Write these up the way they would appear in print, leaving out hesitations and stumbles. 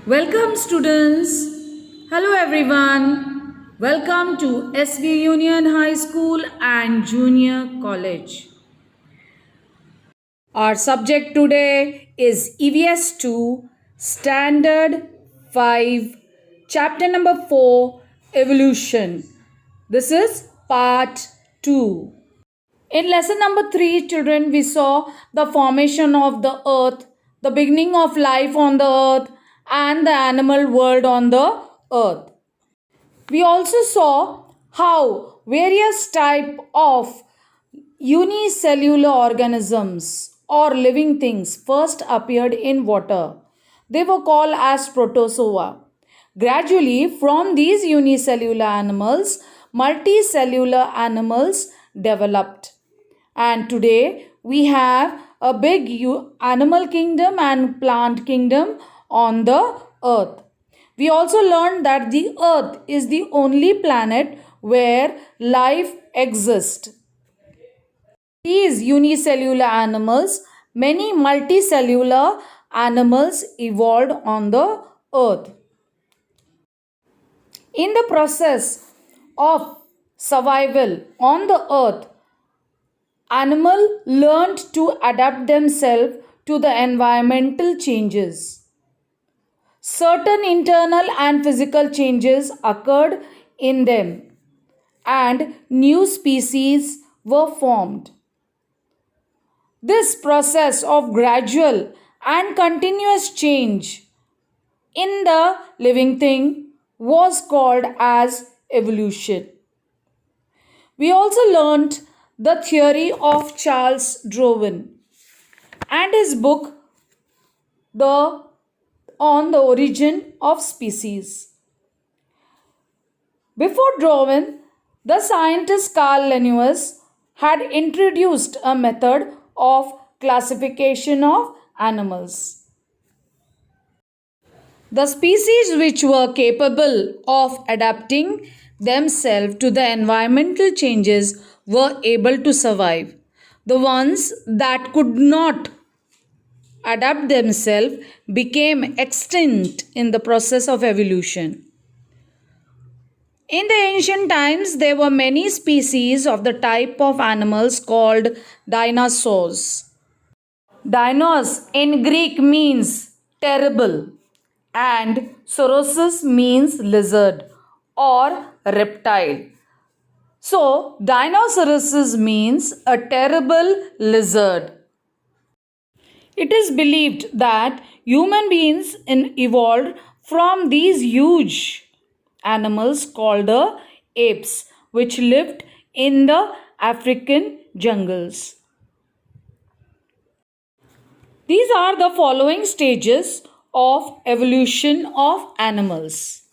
Welcome, students. Hello, everyone. Welcome to SV Union High School and Junior College. Our subject today is EVS 2, Standard 5, Chapter number 4, Evolution. This is Part 2. In lesson number 3, children, we saw the formation of the earth, the beginning of life on the earth, and the animal world on the earth. We also saw how various type of unicellular organisms or living things first appeared in water. They were called as protozoa. Gradually, from these unicellular animals, multicellular animals developed. And today we have a big animal kingdom and plant kingdom on the earth. We also learned that the earth is the only planet where life exists. These unicellular animals, many multicellular animals evolved on the earth. In the process of survival on the earth, animals learned to adapt themselves to the environmental changes. Certain internal and physical changes occurred in them, and new species were formed. This process of gradual and continuous change in the living thing was called as evolution. We also learnt the theory of Charles Darwin and his book the on the origin of species. Before Darwin, the scientist Carl Linnaeus had introduced a method of classification of animals. The species which were capable of adapting themselves to the environmental changes were able to survive. The ones that could not adapt themselves became extinct in the process of evolution. In the ancient times, there were many species of the type of animals called dinosaurs. Dinos in Greek means terrible and saurosus means lizard or reptile. So, Dinosaurus means a terrible lizard. It is believed that human beings evolved from these huge animals called the apes, which lived in the African jungles. These are the following stages of evolution of animals.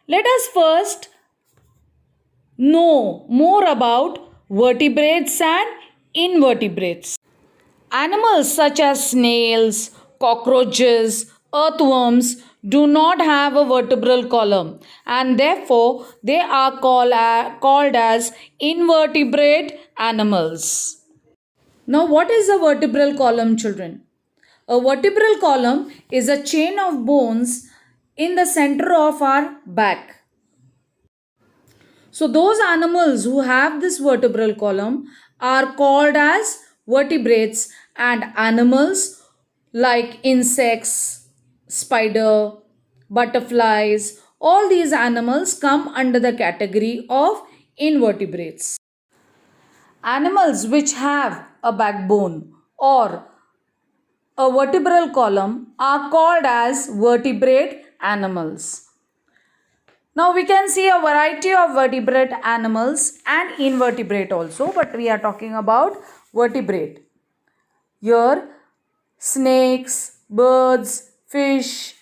Let us first know more about vertebrates and invertebrates. Animals such as snails, cockroaches, earthworms do not have a vertebral column and therefore they are called as invertebrate animals. Now, what is a vertebral column, children? A vertebral column is a chain of bones in the center of our back. So, those animals who have this vertebral column are called as vertebrates, and animals like insects, spider, butterflies, all these animals come under the category of invertebrates. Animals which have a backbone or a vertebral column are called as vertebrate animals. Now we can see a variety of vertebrate animals and invertebrate also, but we are talking about vertebrate. Here, snakes, birds, fish,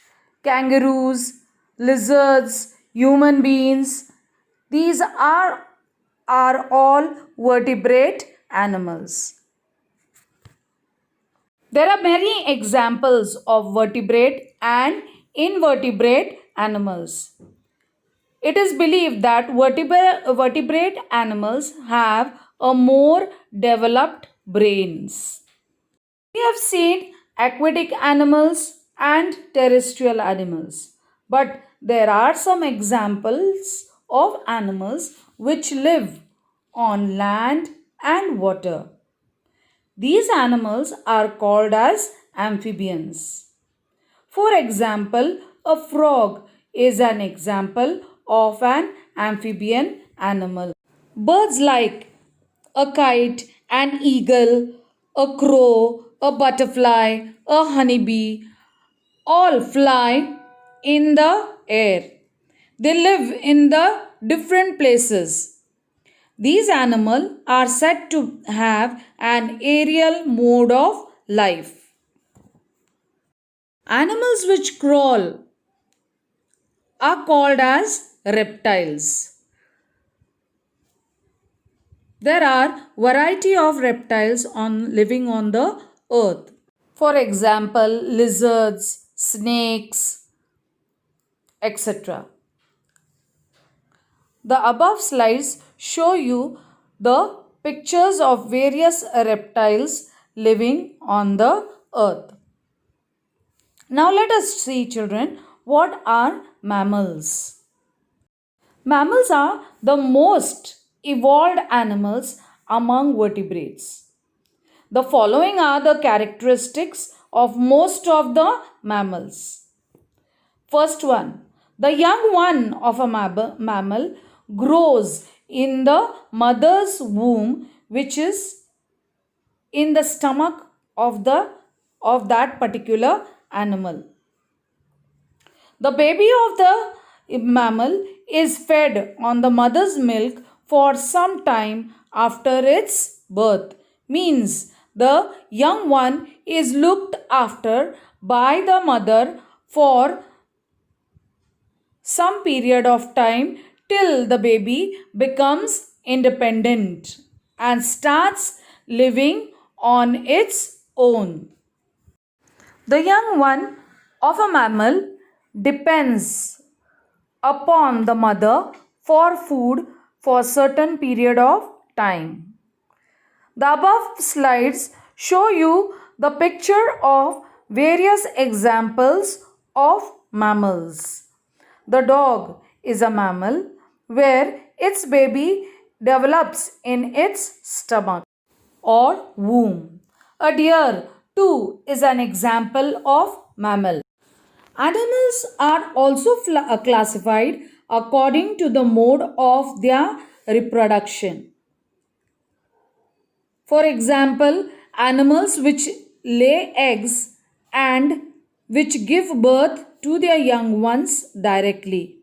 kangaroos, lizards, human beings, these are all vertebrate animals. There are many examples of vertebrate and invertebrate animals. It is believed that vertebrate animals have a more developed brains. We have seen aquatic animals and terrestrial animals. But there are some examples of animals which live on land and water. These animals are called as amphibians. For example, a frog is an example of an amphibian animal. Birds like a kite, an eagle, a crow, a butterfly, a honeybee all fly in the air. They live in the different places. These animals are said to have an aerial mode of life. Animals which crawl are called as reptiles. There are variety of reptiles living on the earth. For example, lizards, snakes, etc. The above slides show you the pictures of various reptiles living on the earth. Now let us see, children, what are mammals? Mammals are the most evolved animals among vertebrates. The following are the characteristics of most of the mammals. First one, the young one of a mammal grows in the mother's womb, which is in the stomach of that particular animal. The baby of the mammal is fed on the mother's milk for some time after its birth. Means the young one is looked after by the mother for some period of time till the baby becomes independent and starts living on its own. The young one of a mammal depends upon the mother for food for certain period of time. The above slides show you the picture of various examples of mammals. The dog is a mammal where its baby develops in its stomach or womb. A deer too is an example of mammal. Animals are also classified according to the mode of their reproduction. For example, animals which lay eggs and which give birth to their young ones directly.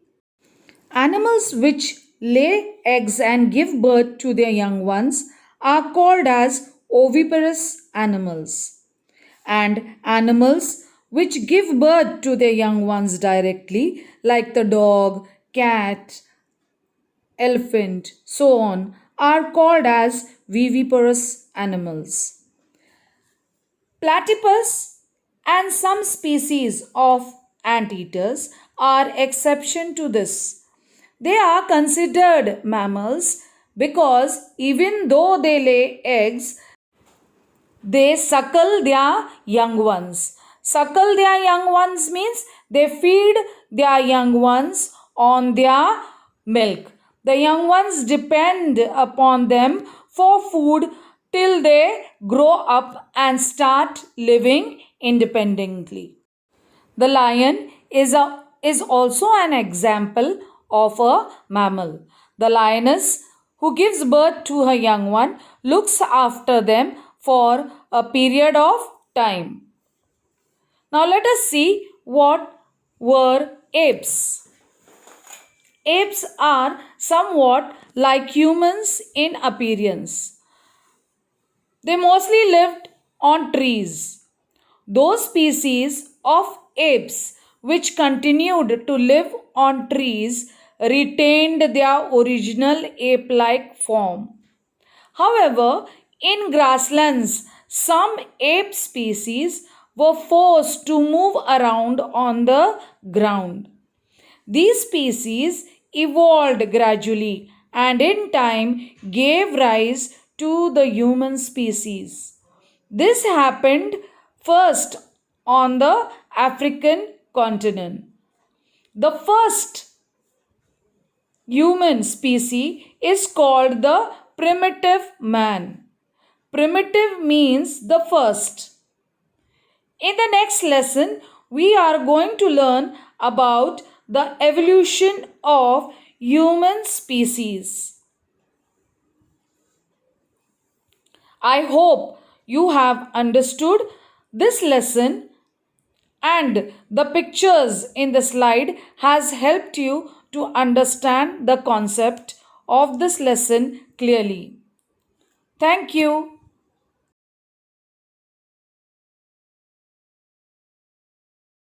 Animals which lay eggs and give birth to their young ones are called as oviparous animals. And animals which give birth to their young ones directly, like the dog, cat, elephant, so on, are called as viviparous animals. Platypus and some species of anteaters are exception to this. They are considered mammals because even though they lay eggs, they suckle their young ones. Suckle their young ones means they feed their young ones on their milk. The young ones depend upon them for food till they grow up and start living independently. The lion is also an example of a mammal. The lioness who gives birth to her young one looks after them for a period of time. Now let us see what were apes. Apes are somewhat like humans in appearance. They mostly lived on trees. Those species of apes which continued to live on trees retained their original ape-like form. However, in grasslands, some ape species were forced to move around on the ground. These species evolved gradually and in time gave rise to the human species. This happened first on the African continent. The first human species is called the primitive man. Primitive means the first. In the next lesson, we are going to learn about the evolution of human species. I hope you have understood this lesson and the pictures in the slide has helped you to understand the concept of this lesson clearly. Thank you.